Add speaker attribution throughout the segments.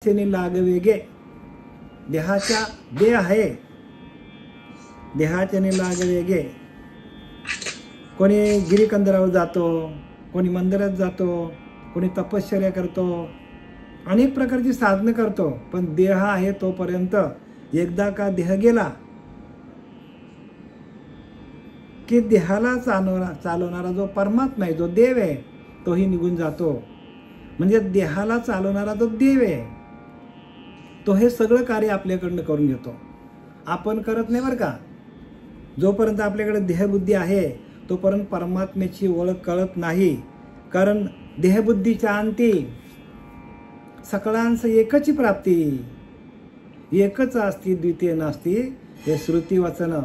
Speaker 1: लागवेगे देहाच्या देह आहे देहाच्याने लागवेगे. कोणी गिरीकंदरावर जातो, कोणी मंदिरात जातो, कोणी तपश्चर्या करतो, अनेक प्रकारची साधनं करतो. पण देह आहे तोपर्यंत एकदा का देह गेला की देहाला चालवणारा जो परमात्मा आहे, जो देव आहे, तोही निघून जातो. म्हणजे देहाला चालवणारा जो देव आहे तो हे सगळं कार्य आपल्याकडनं करून घेतो. आपण करत नाही बरं का. जोपर्यंत आपल्याकडे देहबुद्धी आहे तोपर्यंत परमात्म्याची ओळख कळत नाही. कारण देहबुद्धीच्या अंती सकळांस एकची प्राप्ती, एकच असती द्वितीय नसती, हे श्रुती वचन.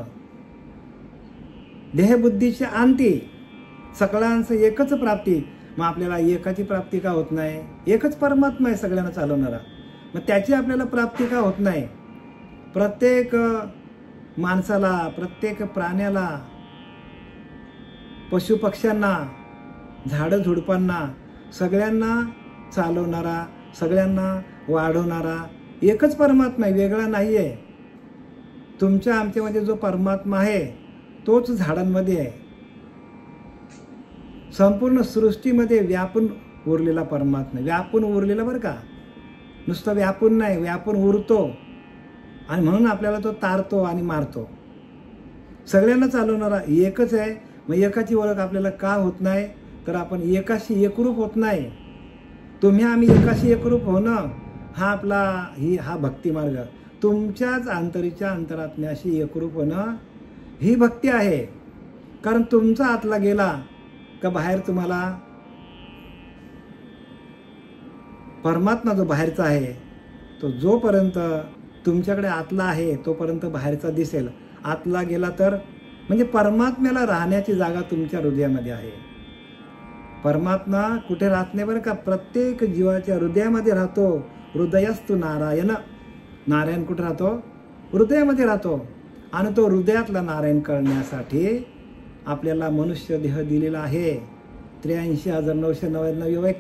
Speaker 1: देहबुद्धीच्या अंती सकळांस एकच प्राप्ती. मग आपल्याला एकाची प्राप्ती का होत नाही? एकच परमात्मा आहे सगळ्यांना चालवणारा. मग त्याची आपल्याला प्राप्ती का होत नाही? प्रत्येक माणसाला, प्रत्येक प्राण्याला, पशुपक्ष्यांना, झाडं झुडपांना, सगळ्यांना चालवणारा, सगळ्यांना वाढवणारा एकच परमात्मा आहे, वेगळा नाही आहे. तुमच्या आमच्यामध्ये जो परमात्मा आहे तोच झाडांमध्ये आहे. संपूर्ण सृष्टीमध्ये व्यापून उरलेला परमात्मा, व्यापून उरलेला बरं का. नुसतं व्यापून नाही, व्यापून उरतो. आणि म्हणून आपल्याला तो तारतो आणि मारतो. सगळ्यांना चालवणारा एकच आहे. मग एकाची ओळख आपल्याला का होत नाही? तर आपण एकाशी एकरूप होत नाही. तुम्ही आम्ही एकाशी एकरूप होणं हा आपला हा भक्ती मार्ग. तुमच्याच अंतरीच्या अंतरात्म्याशी एकरूप होणं ही भक्ती आहे. कारण तुमचा आतला गेला का बाहेर तुम्हाला परमात्मा जो बाहेरचा आहे तो जोपर्यंत तुमच्याकडे आतला आहे तोपर्यंत बाहेरचा दिसेल. आतला गेला तर म्हणजे परमात्म्याला राहण्याची जागा तुमच्या हृदयामध्ये आहे. परमात्मा कुठे राहत नाही बरं का. प्रत्येक जीवाच्या हृदयामध्ये राहतो. हृदयस्तु नारायण. नारायण कुठे राहतो? हृदयामध्ये राहतो. आणि तो हृदयातला नारायण कळण्यासाठी आपल्याला मनुष्य देह दिलेला आहे. 83,999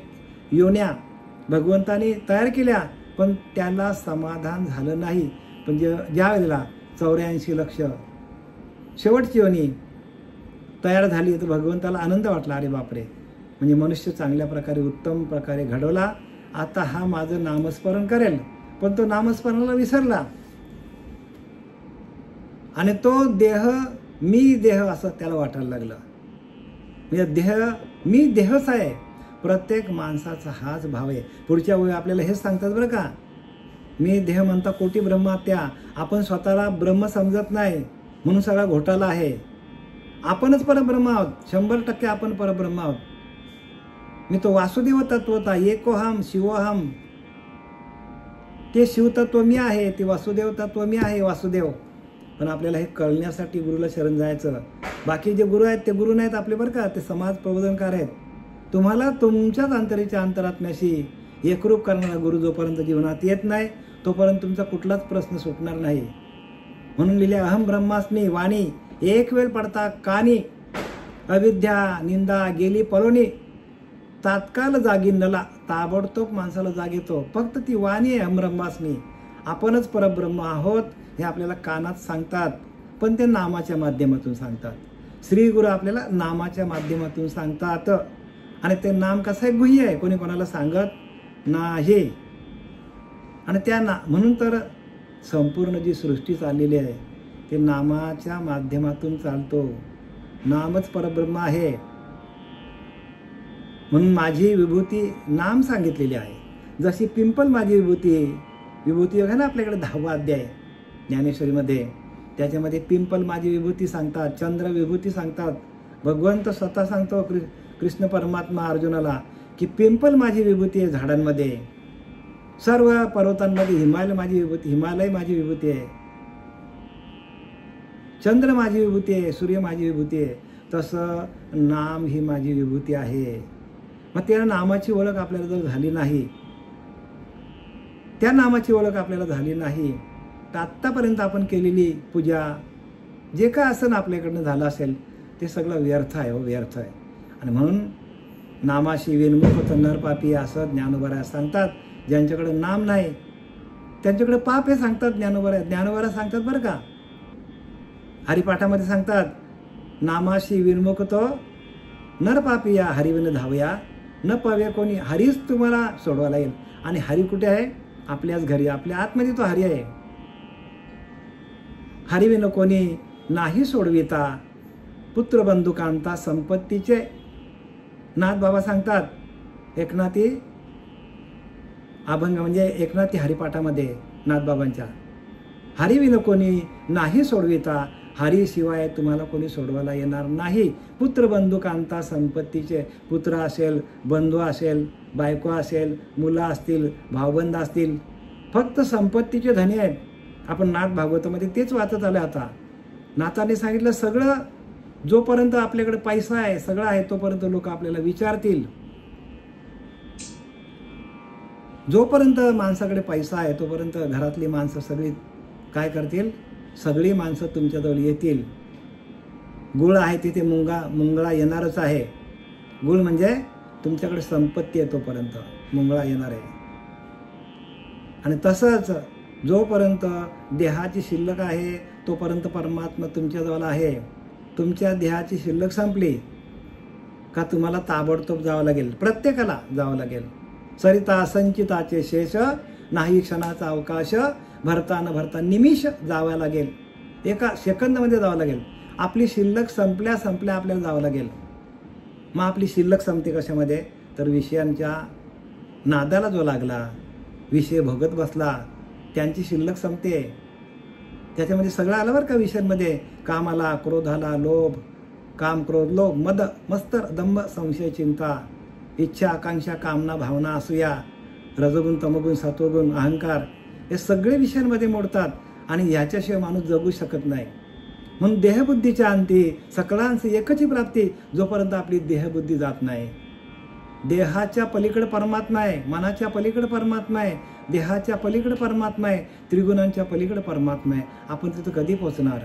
Speaker 1: योन्या भगवंताने तयार केल्या, पण त्याला समाधान झालं नाही. पण ज्या वेळेला 84 लक्ष शेवटची योनी तयार झाली तर भगवंताला आनंद वाटला. अरे बापरे, म्हणजे मनुष्य चांगल्या प्रकारे उत्तम प्रकारे घडवला. आता हा माझं नामस्मरण करेल. पण तो नामस्मरणाला विसरला आणि तो देह मी देह असं त्याला वाटायला लागलं. म्हणजे देह मी देहच आहे. प्रत्येक माणसाचा हाच भाव आहे. पुढच्या वेळी आपल्याला हेच सांगतात बरं का. मी देह म्हणता कोटी ब्रह्मात्या. आपण स्वतःला ब्रह्म समजत नाही म्हणून सगळा घोटाळा आहे. आपणच परब्रह्म आहोत. 100% आपण परब्रह्म आहोत. मी तो वासुदेव तत्वता एकोहम शिवोहम. ते शिवतत्व मी आहे, ते वासुदेव तत्व मी आहे, वासुदेव. पण आपल्याला हे कळण्यासाठी गुरुला शरण जायचं. बाकी जे गुरु आहेत ते गुरु नाहीत आपले बरं का. ते समाज प्रबोधनकार आहेत. तुम्हाला तुमच्याच अंतरीच्या अंतरात्म्याशी एकरूप करणारा गुरु जोपर्यंत जीवनात येत नाही तोपर्यंत तुमचा कुठलाच प्रश्न सुटणार नाही. म्हणून लिहिले अहम ब्रह्मास्मी वाणी एक वेळ पडता कानी. अविद्या निंदा गेली पळोनी. तात्काळ जागी नला. ताबडतोब माणसाला जाग येतो. फक्त ती वाणी आहे अहम ब्रह्मास्मी. आपणच परब्रह्म आहोत हे आपल्याला कानात सांगतात, पण ते नामाच्या माध्यमातून सांगतात. श्री गुरु आपल्याला नामाच्या माध्यमातून सांगतात. आणि ते नाम कसं आहे? गुह्य आहे. कोणी कोणाला सांगत नाही. आणि त्या म्हणून तर संपूर्ण जी सृष्टी चाललेली आहे ते नामाच्या माध्यमातून चालतो. नामच परब्रह्म आहे. म्हणून माझी विभूती नाम सांगितलेली आहे. जशी पिंपल माझी विभूती आहे. विभूती आहे ना आपल्याकडे 10वा अध्याय ज्ञानेश्वरीमध्ये. त्याच्यामध्ये पिंपल माझी विभूती सांगतात, चंद्र विभूती सांगतात. भगवंत स्वतः सांगतो कृष्ण परमात्मा अर्जुनाला की पिंपल माझी विभूती आहे झाडांमध्ये. सर्व पर्वतांमध्ये हिमालय माझी माझी विभूती आहे. चंद्र माझी विभूती आहे, सूर्य माझी विभूती आहे. तसं नाम ही माझी विभूती आहे. मग त्या नामाची ओळख आपल्याला जर झाली नाही, त्या नामाची ओळख आपल्याला झाली नाही तर आत्तापर्यंत आपण केलेली पूजा जे काय असं आपल्याकडनं झालं असेल ते सगळं व्यर्थ आहे. हो, व्यर्थ आहे. आणि म्हणून नामाशी विनमुख नर पापी असं ज्ञानोबा सांगतात. ज्यांच्याकडे नाम नाही त्यांच्याकडे पाप हे सांगतात ज्ञानोबा सांगतात बरं का. हरिपाठामध्ये सांगतात, नामाशी विन्मुक्तो नर पापिया हरिविन धावया न पावे कोणी. हरीच तुम्हाला सोडवायला येईल. आणि हरी कुठे आहे? आपल्याच घरी, आपल्या आतमध्ये तो हरी आहे. हरिविन कोणी नाही सोडविता पुत्र बंधुकांता संपत्तीचे. नाथ बाबा सांगतात एकनाथी अभंग म्हणजे एकनाथी हरिपाठामध्ये नाथबाबांच्या, हरिविन कोणी नाही सोडविता, हरीशिवाय तुम्हाला कोणी सोडवायला येणार नाही. पुत्र बंधुकांता संपत्तीचे. पुत्र असेल, बंधू असेल, बायको असेल, मुलं असतील, भावबंद असतील, फक्त संपत्तीचे धनी आहेत. आपण नाथ भागवतामध्ये तेच वाचत आले. आता नाथाने सांगितलं सगळं, जोपर्यंत आपल्याकडे पैसा आहे, सगळं आहे, तोपर्यंत लोक आपल्याला विचारतील. जोपर्यंत माणसाकडे पैसा आहे तोपर्यंत घरातली माणसं सगळी काय करतील? सगळी माणसं तुमच्याजवळ येतील. गुळ आहे तिथे मुंगळा येणारच आहे. गुळ म्हणजे तुमच्याकडे संपत्ती आहे तोपर्यंत मुंगळा येणार आहे. आणि तसंच जोपर्यंत देहाची शिल्लक आहे तोपर्यंत परमात्मा तुमच्याजवळ आहे. तुमच्या देहाची शिल्लक संपली का तुम्हाला ताबडतोब जावं लागेल, प्रत्येकाला जावं लागेल. सरिता संचिताचे शेष नाही क्षणाचा अवकाश, भरता न भरता निमिष जावं लागेल. एका सेकंदामध्ये जावं लागेल. आपली शिल्लक संपल्या आपल्याला जावं लागेल. मग आपली शिल्लक संपते कशामध्ये? तर विषयांच्या नादाला जो लागला, विषय भोगत बसला, त्यांची शिल्लक संपते. त्याच्यामध्ये सगळं आलं बरं का विषयांमध्ये. कामाला, क्रोधाला, लोभ, काम, क्रोध, लोभ, मद, मत्सर, दंभ, संशय, चिंता, इच्छा, आकांक्षा, कामना, भावना, असूया, रजोगुण, तमोगुण, सत्वगुण, अहंकार, हे सगळे विषयांमध्ये मोडतात. आणि याच्याशिवाय माणूस जगू शकत नाही. म्हणून देहबुद्धीच्या अंती सकळांची एकची प्राप्ती. जोपर्यंत आपली देहबुद्धी जात नाही, देहाच्या पलीकडे परमात्मा आहे, मनाच्या पलीकडे परमात्मा आहे, देहाच्या पलीकडे परमात्मा आहे, त्रिगुणांच्या पलीकडे परमात्मा आहे. आपण तिथं कधी पोहोचणार?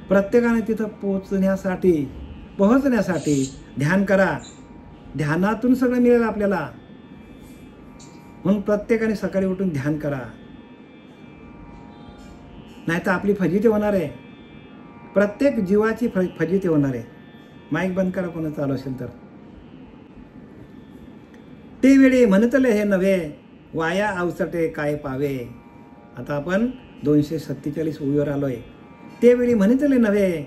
Speaker 1: प्रत्येकाने तिथं पोहोचण्यासाठी ध्यान करा. ध्यानातून सगळं मिळेल आपल्याला. म्हणून प्रत्येकाने सकाळी उठून ध्यान करा, नाही तर आपली फजिती होणार आहे. प्रत्येक जीवाची फजिती होणार आहे. माईक बंद करा कोणी चालू असेल तर. ते वेळी म्हणतले हे नव्हे, वाया अवसटे काय पावे. आता आपण 247 ओळीवर आलोय. ते वेळी म्हणतले नव्हे,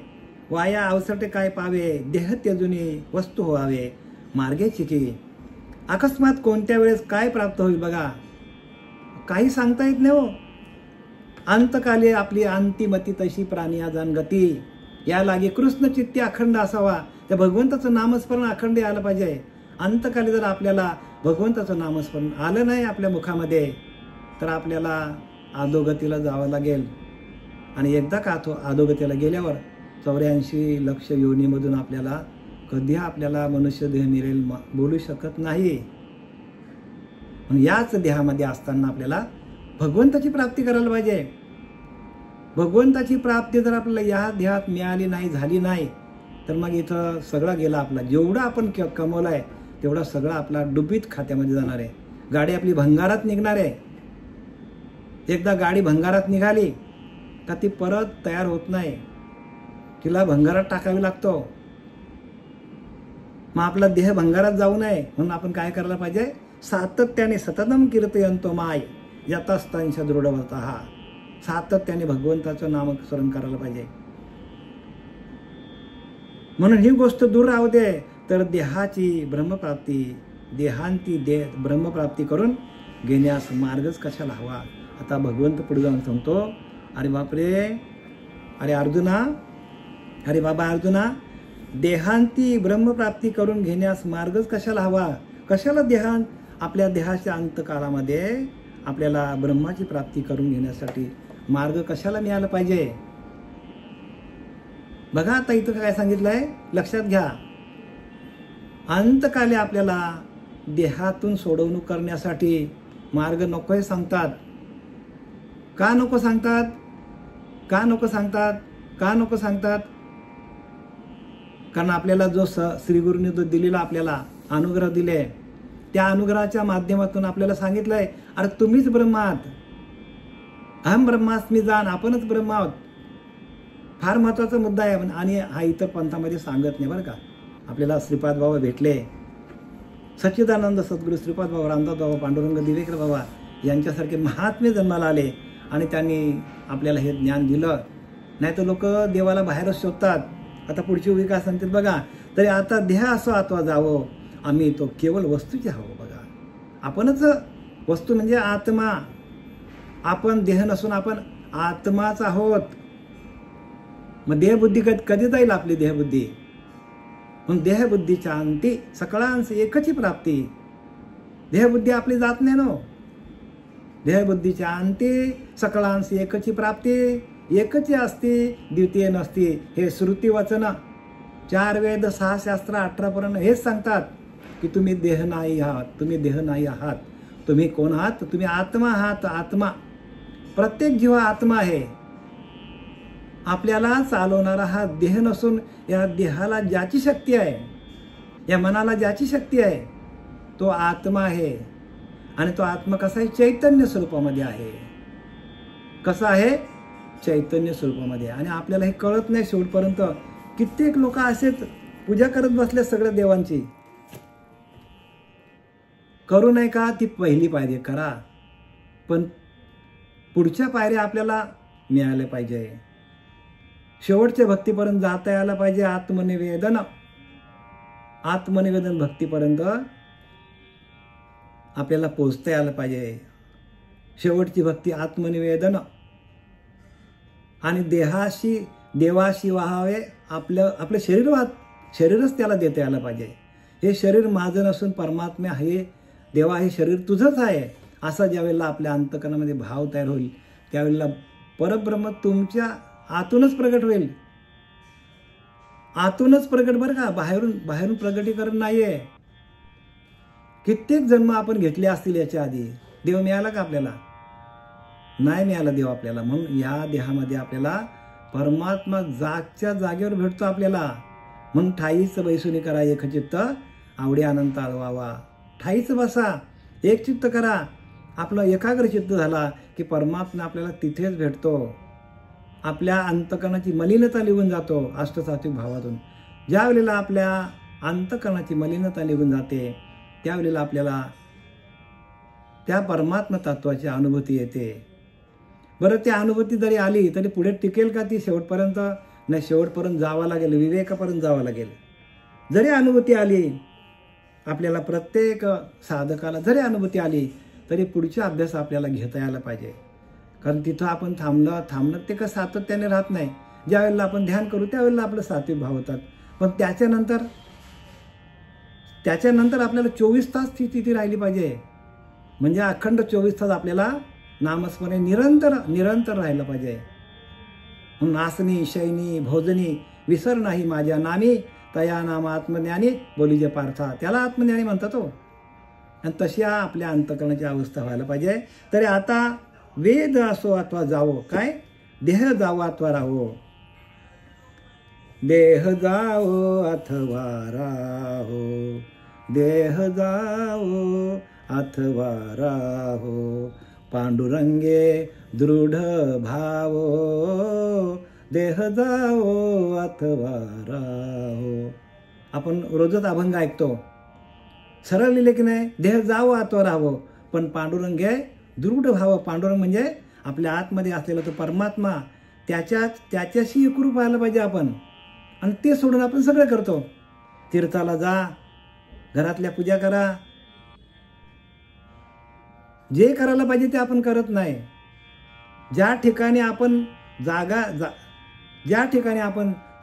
Speaker 1: वाया अवसटे काय पावे, देह त्यजुनी वस्तू व्हावे मार्गे चिकी. अकस्मात कोणत्या वेळेस काय प्राप्त होईल बघा, काही सांगता येत नाही हो. अंतकाली आपली अंतिमती तशी प्राणी आजान गती. या लागे कृष्ण चित्ती अखंड असावा. त्या भगवंताचं नामस्मरण अखंड आलं पाहिजे. अंतकाली जर आपल्याला भगवंताचं नामस्मरण आलं नाही आपल्या मुखामध्ये तर आपल्याला अधोगतीला जावं लागेल. आणि एकदा का अधोगतीला गेल्यावर 84 लक्ष योनीमधून आपल्याला कधी आपल्याला मनुष्य देह मिळेल बोलू शकत नाही. याच देहामध्ये असताना आपल्याला भगवंताची प्राप्ती करायला पाहिजे. भगवंताची प्राप्ती जर आपल्याला या देहात मिळाली नाही, झाली नाही, तर मग इथं सगळा गेला आपला. जेवढा आपण कमवलाय तेवढा सगळा आपला डुबीत खात्यामध्ये जाणार आहे. गाडी आपली भंगारात निघणार आहे. एकदा गाडी भंगारात निघाली का ती परत तयार होत नाही, तिला भंगारात टाकावी लागतो. मग आपला देह भंगारात जाऊ नये म्हणून आपण काय करायला पाहिजे? सातत्याने सततम कीर्तयंतो माय यतस्तांश दृढवतः. सातत्याने भगवंताचं नामस्मरण करायला पाहिजे. म्हणून ही गोष्ट दूर राहू दे तर देहाची ब्रह्मप्राप्ती, देहांती ब्रह्मप्राप्ती करून घेण्यास मार्गच कशाला हवा. आता भगवंत पुढे जाऊन सांगतो, अरे बापरे, अरे अर्जुना, अरे बाबा अर्जुना, देहांती ब्रह्मप्राप्ती करून घेण्यास मार्गच कशाला हवा. कशाला देहांत? आपल्या देहाच्या अंतकाळामध्ये आपल्याला ब्रह्माची प्राप्ती करून घेण्यासाठी मार्ग कशाला मिळाला पाहिजे. बघा आता इथं काय सांगितलंय, लक्षात घ्या. अंतकाली आपल्याला देहातून सोडवणूक करण्यासाठी मार्ग नको हे सांगतात. का नको सांगतात? का नको सांगतात? का नको सांगतात? कारण आपल्याला जो श्रीगुरूंनी जो दिलेला आपल्याला अनुग्रह दिले, त्या अनुग्रहाच्या माध्यमातून आपल्याला सांगितलंय, अरे तुम्हीच ब्रह्म आहात. अहम ब्रह्मास्मी जाण, आपणच ब्रह्म आहोत. फार महत्वाचा मुद्दा आहे. आणि हा इतर पंथामध्ये सांगत नाही बरं का. आपल्याला श्रीपाद बाबा भेटले, सच्चिदानंद सद्गुरू श्रीपाद बाबा, रामदास बाबा, पांडुरंग दिवेकर बाबा यांच्यासारखे महात्मे जन्माला आले आणि त्यांनी आपल्याला हे ज्ञान दिलं. नाही तर लोक देवाला बाहेरच शोधतात. आता पुढची विकास सांगतील बघा, तरी आता देह असो अथवा जावो, आम्ही तो केवळ वस्तूचे हवं. बघा, आपणच वस्तू म्हणजे आत्मा. आपण देह नसून आपण आत्माच आहोत. मग देहबुद्धी कधी जाईल आपली देहबुद्धी? मग देहबुद्धीच्या अंती सकळांस एकची प्राप्ती. देहबुद्धी आपली जात नाही नो. देहबुद्धीच्या अंती सकळांस एकची प्राप्ती. एकची असती द्वितीय नसती. हे श्रुती वचन 4 वेद 6 शास्त्र 18 पुराण हेच सांगतात की तुम्ही देह नाही आहात. तुम्ही देह नाही आहात. तुम्ही कोण आहात? तुम्ही आत्मा आहात. आत्मा, प्रत्येक जीव आत्मा आहे. आपल्याला चालवणारा हा देह नसून या देहाला ज्याची शक्ती आहे, या मनाला ज्याची शक्ती आहे, तो आत्मा आहे. आणि तो आत्मा कसा आहे? चैतन्य स्वरूपामध्ये आहे. कसा आहे? चैतन्य स्वरूपामध्ये. आणि आपल्याला हे कळत नाही शेवटपर्यंत. कित्येक लोक असेच पूजा करत बसले सगळ्या देवांची. करू नये का? ती पहिली पायरी करा, पण पुढच्या पायऱ्या आपल्याला मिळाल्या पाहिजे. शेवटच्या भक्तीपर्यंत जाता यायला पाहिजे. आत्मनिवेदन, आत्मनिवेदन भक्तीपर्यंत आपल्याला पोचता यायला पाहिजे. शेवटची भक्ती आत्मनिवेदन. आणि देवाशी व्हावे. आपलं शरीरच त्याला देता यायला पाहिजे. हे शरीर माझं नसून परमात्मा हे देवा, हे शरीर तुझंच आहे असा ज्यावेळेला आपल्या अंतकरणामध्ये भाव तयार होईल, त्यावेळेला परब्रह्म तुमच्या आतूनच प्रगट होईल. आतूनच प्रगट बरं का, बाहेरून प्रगटीकरण नाहीये. कित्येक जन्म आपण घेतले असतील याच्या आधी. देव मिळाला का आपल्याला? नाही मिळाला देव आपल्याला. म्हणून या देहामध्ये आपल्याला परमात्मा जागच्या जागेवर भेटतो आपल्याला. म्हणून ठाईच बैसुनी करा एकचित्त, आवडे अनंत व्हावा. ठाईच बसा, एक चित्त करा. आपलं एकाग्र चित्त झाला की परमात्मा आपल्याला तिथेच भेटतो. आपल्या अंतकरणाची मलिनता निघून जातो अष्टसात्विक भावातून. ज्या वेळेला आपल्या अंतकरणाची मलिनता निघून जाते, त्यावेळेला आपल्याला त्या परमात्मा तत्वाची अनुभूती येते. बरं, ती अनुभूती जरी आली तरी पुढे टिकेल का ती शेवटपर्यंत? नाही, शेवटपर्यंत जावं लागेल, विवेकापर्यंत जावं लागेल. जरी अनुभूती आली आपल्याला, प्रत्येक साधकाला जरी अनुभूती आली तरी पुढचा अभ्यास आपल्याला घेता यायला पाहिजे. कारण तिथं आपण थांबणं ते का सातत्याने राहत नाही. ज्या वेळेला आपण ध्यान करू त्यावेळेला आपलं सात्विक भाव होतात. पण त्याच्यानंतर आपल्याला 24 तास ती तिथे राहिली पाहिजे. म्हणजे अखंड 24 तास आपल्याला नामस्मरण निरंतर राहिलं पाहिजे. म्हणून आसनी शयनी भोजनी विसर नाही माझ्या नामी, तया नाम आत्मज्ञानी बोलीजे पार्था. त्याला आत्मज्ञानी म्हणतात हो. आणि तशी आपल्या अंतकरणाची अवस्था व्हायला पाहिजे. तरी आता वेद असो अथवा जावो, काय देह जावो अथवा राहो. देह जावो अथवा राहो, देह जावो अथवा राहो, पांडुरंगे दृढ भावो, देह जावो अथवा राहो. आपण रोजच अभंग ऐकतो, सरळ लिहिले की नाही, देह जावो अथवा राहावो, पण पांडुरंगे दृढ भाव. पांडुरंग म्हणजे आपल्या आतमध्ये असलेला तो परमात्मा, त्याच्याशी एकरूप व्हायला पाहिजे आपण. आणि ते सोडून आपण सगळं करतो. तीर्थाला जा, घरातल्या पूजा करा, जे करायला पाहिजे ते आपण करत नाही. ज्या ठिकाणी आपण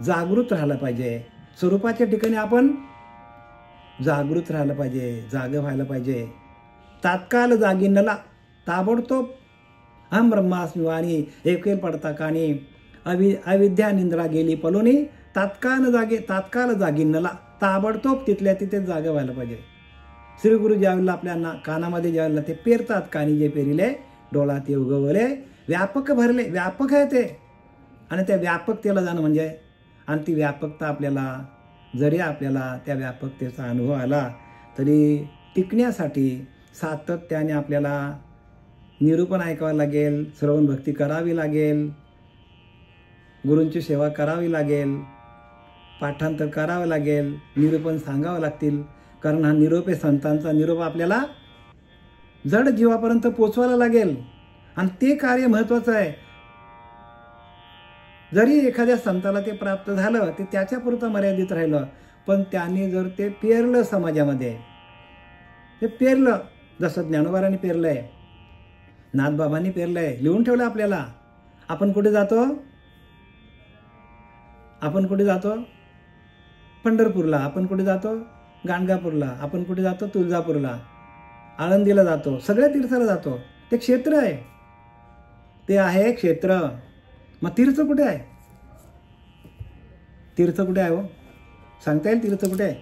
Speaker 1: जागृत राहायला पाहिजे, स्वरूपाच्या ठिकाणी आपण जागृत राहायला पाहिजे, जागं व्हायला पाहिजे. तात्काळ जागी नला, ताबडतोब अहम ब्रह्मास्मी वाणी एकेल पडता कानी, अविद्या निंद्रा गेली पलोनी, तात्काळ जागी नला, ताबडतोब तिथल्या तिथे जागा व्हायला पाहिजे. श्री गुरु ज्यावेळेला आपल्या कानामध्ये ज्यावेळेला ते पेरतात, कानी जे पेरिले डोळा ते उगवले, व्यापक भरले, व्यापक आहे ते. आणि त्या व्यापकतेला जाणं म्हणजे, आणि ती व्यापकता आपल्याला जरी आपल्याला त्या व्यापकतेचा अनुभव आला तरी टिकण्यासाठी सातत्याने आपल्याला निरूपण ऐकावं लागेल, श्रवण भक्ती करावी लागेल, गुरूंची सेवा करावी लागेल, पाठांतर करावं लागेल, निरूपण सांगावं लागतील. कारण हा निरोप आहे संतांचा निरोप आपल्याला जड जीवापर्यंत पोचवायला लागेल आणि ते कार्य महत्त्वाचं आहे. जरी एखाद्या संताला ते प्राप्त झालं ते त्याच्यापुरतं मर्यादित राहिलं, पण त्यांनी जर ते पेरलं समाजामध्ये, ते पेरलं जसं ज्ञानोबारांनी पेरलंय, नाथबाबांनी पेरलंय, लिहून ठेवलं आपल्याला. आपण कुठे जातो? आपण कुठे जातो? पंढरपूरला. आपण कुठे जातो? गाणगापूरला. आपण कुठे जातो? तुळजापूरला, आळंदीला जातो, सगळ्या तीर्थाला जातो. ते क्षेत्र आहे, ते आहे क्षेत्र. मग तीर्थ कुठे आहे? तीर्थ कुठे आहे हो? सांगता येईल तीर्थ कुठे आहे?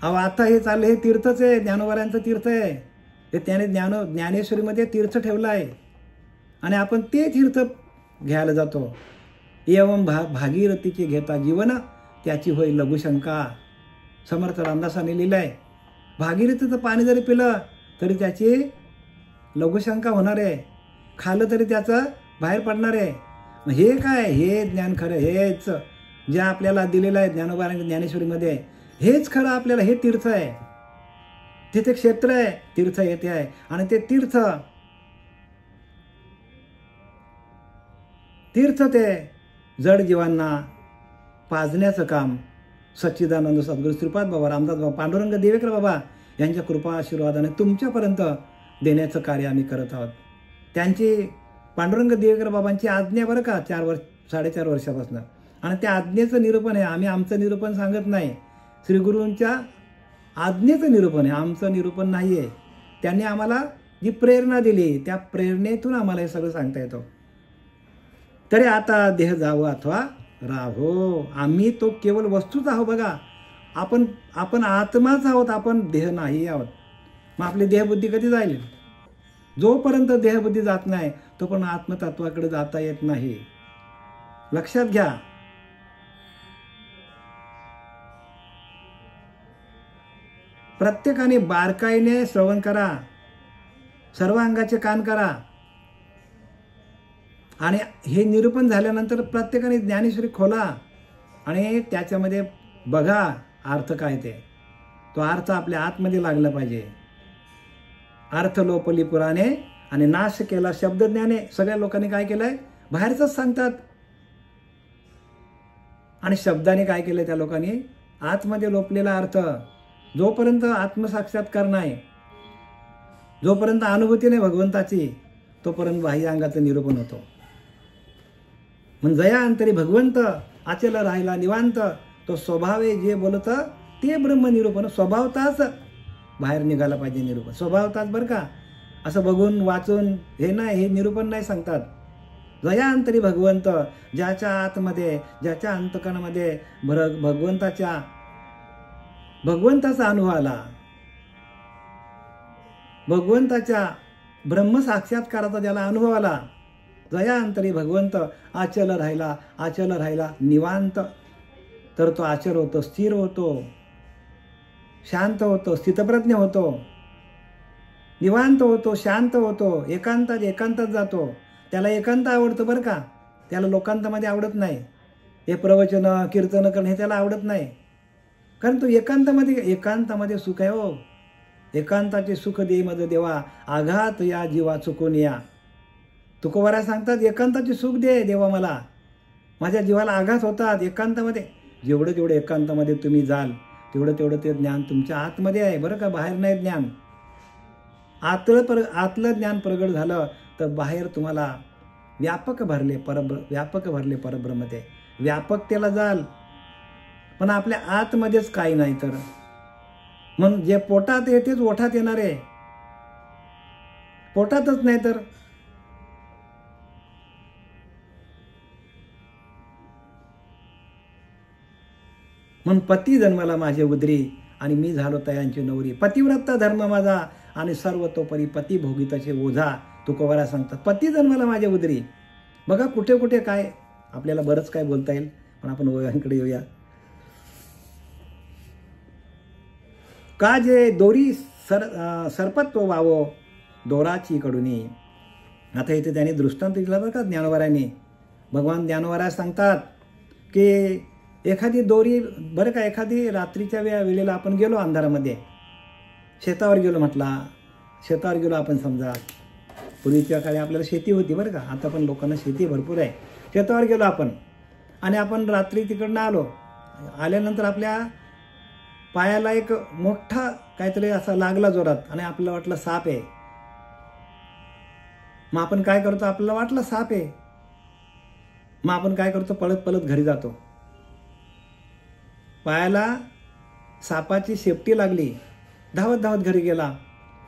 Speaker 1: अहो आता हे चाललं हे तीर्थच आहे, ज्ञानोबारांचं तीर्थ आहे. हे त्याने ज्ञानेश्वरीमध्ये तीर्थ ठेवलं आहे आणि आपण ते तीर्थ घ्यायला जातो. एवं भागीरथीचे घेता जीवन त्याची होय लघुशंका. समर्थ रामदासांनी लिहिलं आहे, भागीरथीचं पाणी जरी पिलं तरी त्याची लघुशंका होणार आहे, खाल्लं तरी त्याचं बाहेर पडणार आहे. मग हे काय? हे ज्ञान खरं, हेच जे आपल्याला दिलेलं आहे ज्ञानोबारांच्या ज्ञानेश्वरीमध्ये, हेच खरं आपल्याला. हे तीर्थ आहे, तिथे क्षेत्र आहे, तीर्थ येथे आहे. आणि ते तीर्थ ते जड जीवांना पाजण्याचं काम सच्चिदानंद सद्गुरू श्रीपाद बाबा, रामदास बाबा, पांडुरंग देवेकर बाबा यांच्या कृपा आशीर्वादाने तुमच्यापर्यंत देण्याचं कार्य आम्ही करत आहोत. त्यांची पांडुरंग देवेकर बाबांची आज्ञा बरं का, 4.5 वर्षापासून. आणि त्या आज्ञेचं निरूपण आहे. आम्ही आमचं निरूपण सांगत नाही, श्रीगुरूंच्या आज्ञेचं निरूपण आहे, आमचं निरूपण नाही आहे. त्यांनी आम्हाला जी प्रेरणा दिली त्या प्रेरणेतून आम्हाला हे सगळं सांगता येतं. तरी आता देह जावो अथवा राहो, आम्ही तो केवळ वस्तूच आहोत. बघा, आपण आत्माच आहोत, आपण देह नाही आहोत. मग आपली देहबुद्धी कधी जाईल? जोपर्यंत देहबुद्धी जात नाही तोपर्यंत आत्मतत्वाकडे जाता येत नाही. लक्षात घ्या. प्रत्येकाने बारकाईने श्रवण करा, सर्व अंगाचे कान करा. आणि हे निरूपण झाल्यानंतर प्रत्येकाने ज्ञानेश्वरी खोला आणि त्याच्यामध्ये बघा अर्थ काय ते. तो अर्थ आपल्या आतमध्ये लागला पाहिजे. अर्थ लोपली पुराणे आणि नाश केला शब्दज्ञाने. सगळ्या लोकांनी काय केलंय? बाहेरचंच सांगतात. आणि शब्दाने काय केलंय त्या लोकांनी? आतमध्ये लोपलेला अर्थ. जोपर्यंत आत्मसाक्षात्कार नाही, जोपर्यंत अनुभूती नाही भगवंताची, तोपर्यंत बाह्य अंगाचं निरूपण होतो. म्हणजे जया अंतरी भगवंत आचल राहिला निवांत. तो स्वभावे जे बोलत ते ब्रह्म निरूपण. स्वभावताच बाहेर निघाला पाहिजे निरूपण, स्वभावताच बरं का. असं बघून वाचून हे नाही, हे निरूपण नाही सांगतात. जया अंतरी भगवंत, ज्याच्या आतमध्ये, ज्याच्या अंतकणामध्ये भगवंताचा अनुभव आला, भगवंताच्या ब्रह्मसाक्षात्काराचा ज्याला अनुभव आला, जया अंतरी भगवंत आचल राहिला निवांत. तर तो आचल होतो, स्थिर होतो, शांत होतो, स्थितप्रज्ञ होतो, निवांत होतो, शांत होतो, एकांतात जातो. त्याला एकांत आवडतं बरं का. त्याला लोकांतामध्ये आवडत नाही. हे प्रवचन कीर्तन करणं हे त्याला आवडत नाही. कारण तो एकांतामध्ये सुख आहे हो. एकांताचे सुख दे मज देवा, आघात या जीवा चुकून या. तुकोबारा सांगतात, एकांताचे सुख दे देवा मला, माझ्या जीवाला आघात होतात एकांतामध्ये. जेवढं एकांतामध्ये तुम्ही जाल तेवढं ते ज्ञान तुमच्या आतमध्ये आहे बरं का, बाहेर नाही ज्ञान. आतलं ज्ञान प्रगट झालं तर बाहेर तुम्हाला व्यापक भरले परब्रह्म ते. व्यापकतेला जाल, पण आपल्या आतमध्येच काही नाही. तर मग जे पोटात येतेच ओठात येणार आहे, पोटातच नाही तर. मग पती जन्माला माझे उदरी आणि मी झालो तयांची नवरी. पतिव्रता धर्म माझा आणि सर्वतोपरी पती भोगिताचे ओझा. तुकोबारा सांगतात, पती जन्माला माझे उदरी. बघा कुठे कुठे काय आपल्याला बरंच काय बोलता येईल, पण आपण ओव्यांकडे येऊया. का जे दोरी सर्पत्व वावो दोराची कडुनी. आता इथे त्यांनी दृष्टांत दिला बरं का ज्ञानोबारांनी. भगवान ज्ञानोबा सांगतात की एखादी दोरी बरं का, एखादी रात्रीच्या वेळेला आपण गेलो अंधारामध्ये, शेतावर गेलो म्हटला, शेतावर गेलो आपण समजा, पूर्वीच्या काळी आपल्याला शेती होती बरं का, आता पण लोकांना शेती भरपूर आहे. शेतावर गेलो आपण आणि आपण रात्री तिकडनं आल्यानंतर आपल्या पायाला एक मोठा काहीतरी असा लागला जोरात आणि आपल्याला वाटलं साप आहे. मग आपण काय करतो, आपल्याला वाटलं साप आहे, मग आपण काय करतो, पळत पळत घरी जातो. पायाला सापाची शेपटी लागली, धावत धावत घरी गेला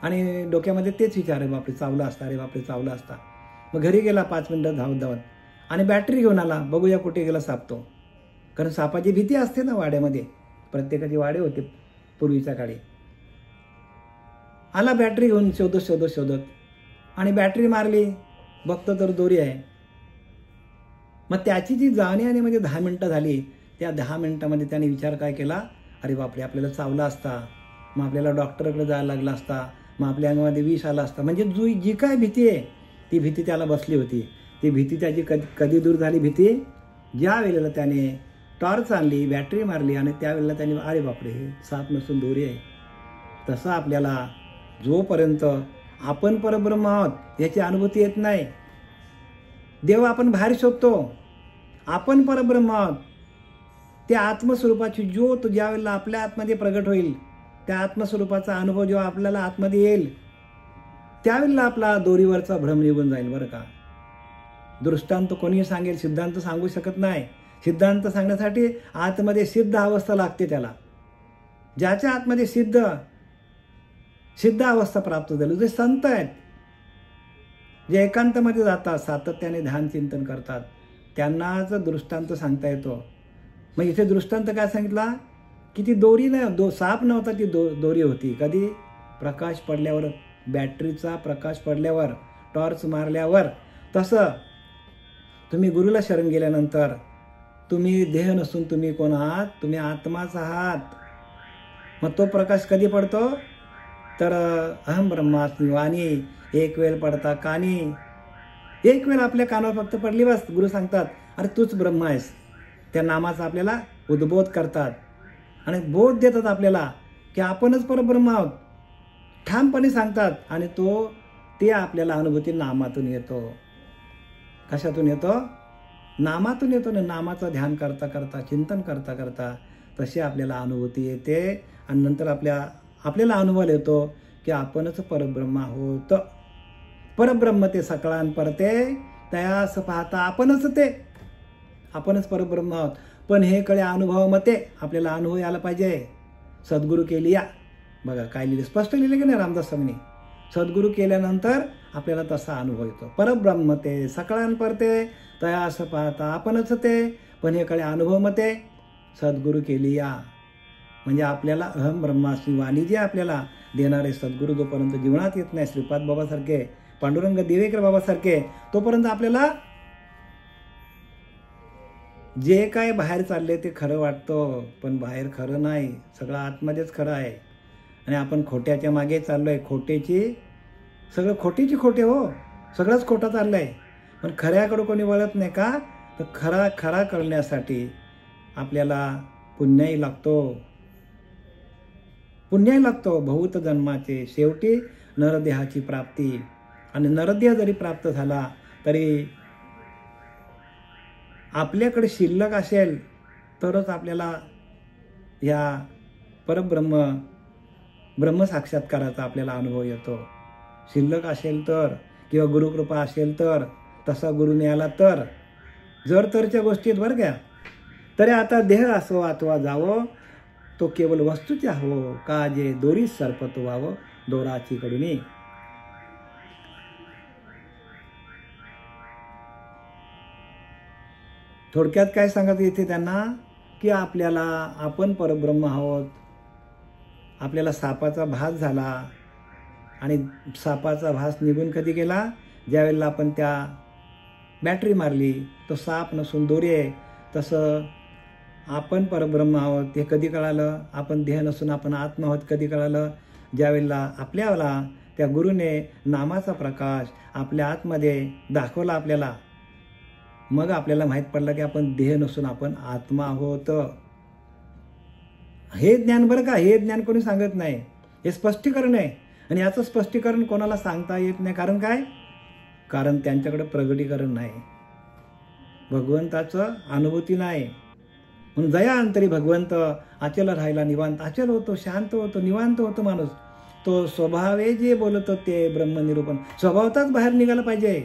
Speaker 1: आणि डोक्यामध्ये तेच विचार, रे बापरे चावला असता, रे बापरे चावला असता. मग घरी गेला 5 मिनिटं धावत धावत आणि बॅटरी घेऊन आला, बघूया कुठे गेला साप तो. कारण सापाची भीती असते ना वाड्यामध्ये, प्रत्येकाची वाडे होते पूर्वीच्या काळी. आला बॅटरी घेऊन शोधत शोधत शोधत आणि बॅटरी मारली, बघतो तर दोरी आहे. मग त्याची जी जाण्याने म्हणजे 10 मिनिटं झाली, त्या 10 मिनिटामध्ये त्याने विचार काय केला, अरे बापरे आपल्याला चावला असता, मग आपल्याला डॉक्टरकडे जायला लागला असता, मग आपल्या अंगामध्ये विष आला असता. म्हणजे जी काय भीती आहे ती भीती त्याला बसली होती. ती भीती त्याची कधी दूर झाली भीती, ज्या वेळेला त्याने टॉर्च आणली, बॅटरी मारली आणि त्यावेळेला त्याने अरे बापरे हे साप नसून दोरी आहे. तसं आपल्याला जोपर्यंत आपण परब्रह्म आहोत याची अनुभूती येत नाही, देव आपण बाहेर शोधतो, आपण परब्रह्म आहोत, त्या आत्मस्वरूपाची ज्योत ज्या वेळेला आपल्या आतमध्ये प्रगट होईल, त्या आत्मस्वरूपाचा अनुभव जेव्हा आपल्याला आतमध्ये येईल, त्यावेळेला आपला दोरीवरचा भ्रम निघून जाईल बरं का. दृष्टांत कोणी सांगेल, सिद्धांत सांगू शकत नाही. सिद्धांत सांगण्यासाठी आतमध्ये सिद्ध अवस्था लागते त्याला. ज्याच्या आतमध्ये सिद्ध अवस्था प्राप्त झाली, जे संत आहेत, जे एकांतामध्ये जातात, सातत्याने ध्यान चिंतन करतात, त्यांनाच दृष्टांत सांगता येतो. मग इथे दृष्टांत काय सांगितला की ती दोरी नाही, साप नव्हता, ती दोरी होती. कधी प्रकाश पडल्यावर, बॅटरीचा प्रकाश पडल्यावर, टॉर्च मारल्यावर. तसं तुम्ही गुरुला शरण गेल्यानंतर तुम्ही देह नसून तुम्ही कोण आहात, तुम्ही आत्माच आहात. मग तो प्रकाश कधी पडतो तर अहम ब्रह्मास्मी वाणी एक वेळ पडता कानी. एक वेळ आपल्या कानावर फक्त पडली बस, गुरु सांगतात अरे तूच ब्रह्म आहेस. त्या नामाचा आपल्याला उद्बोध करतात आणि बोध देतात आपल्याला की आपणच परब्रह्म आहोत, ठामपणे सांगतात. आणि ते आपल्याला अनुभूती नामातून येतो. कशातून येतो? नामातून येतो ना. नामाचं ध्यान करता करता, चिंतन करता करता तशी आपल्याला अनुभूती येते आणि नंतर आपल्याला अनुभव येतो की आपणच परब्रह्म आहोत. परब्रह्म ते सकळान परते तयास पाहता आपणच परब्रह्म आहोत. पण हे कळे अनुभवामध्ये आपल्याला अनुभव यायला पाहिजे. सद्गुरू केली या बघा काय लिहिले, स्पष्ट लिहिले की नाही रामदास स्वामींनी. सद्गुरू केल्यानंतर आपल्याला तसा अनुभव येतो. परब्रह्म ते सकळान परते तयास पाहता आपणच ते, पण हे कळे अनुभवमध्ये सद्गुरू केली या. म्हणजे आपल्याला अहम ब्रह्मास्मी वाणी जे आपल्याला देणारे सद्गुरू जोपर्यंत जीवनात येत नाही, श्रीपाद बाबासारखे, पांडुरंग दिवेकर बाबासारखे, तोपर्यंत आपल्याला जे काय बाहेर चालले ते खरं वाटतं, पण बाहेर खरं नाही, सगळं आतमध्येच खरं आहे. आणि आपण खोट्याच्या मागे चाललोय. सगळं खोटीची खोटे हो, सगळंच खोटं चाललंय. पण खऱ्याकडं कोणी वळत नाही का? तर खरा करण्यासाठी आपल्याला पुण्याही लागतो बहुत जन्माचे, शेवटी नरदेहाची प्राप्ती. आणि नरदेह जरी प्राप्त झाला तरी आपल्याकडे शिल्लक असेल तरच आपल्याला ह्या ब्रह्म साक्षात्काराचा आपल्याला अनुभव येतो. शिल्लक असेल तर, किंवा गुरुकृपा असेल तर, तसा गुरु मिळाला तर, जर तरच्या गोष्टीत बरं घ्या. तरी आता देह असो अथवा जावो, तो केवळ वस्तूचे हवो, का जे दोरीस सरपत व्हावं दोराची कडुनी. थोडक्यात काय सांगत इथे त्यांना की आपण परब्रह्म आहोत. आपल्याला सापाचा भास झाला आणि सापाचा भास निघून कधी गेला? ज्यावेळेला आपण त्या बॅटरी मारली, तो साप नसून दोरी आहे. तसं आपण परब्रह्म आहोत हे कधी कळालं? आपण देह नसून आपण आत्मा आहोत कधी कळालं? ज्यावेळेला आपल्याला त्या गुरुने नामाचा प्रकाश आपल्या आतमध्ये दाखवला आपल्याला. मग आपल्याला माहीत पडलं की आपण देह नसून आपण आत्मा आहोत. हे ज्ञान बरं का, हे ज्ञान कोणी सांगत नाही, हे स्पष्टीकरण आहे. आणि याचं स्पष्टीकरण कोणाला सांगता येत नाही. कारण काय? कारण त्यांच्याकडे प्रगटीकरण नाही, भगवंताचं अनुभूती नाही. म्हणून जया अंतरी भगवंत अचल राहिला निवांत. अचल होतो, शांत होतो, निवांत होतो माणूस. तो स्वभावे जे बोलत ते ब्रह्मनिरूपण. स्वभावताच बाहेर निघाला पाहिजे,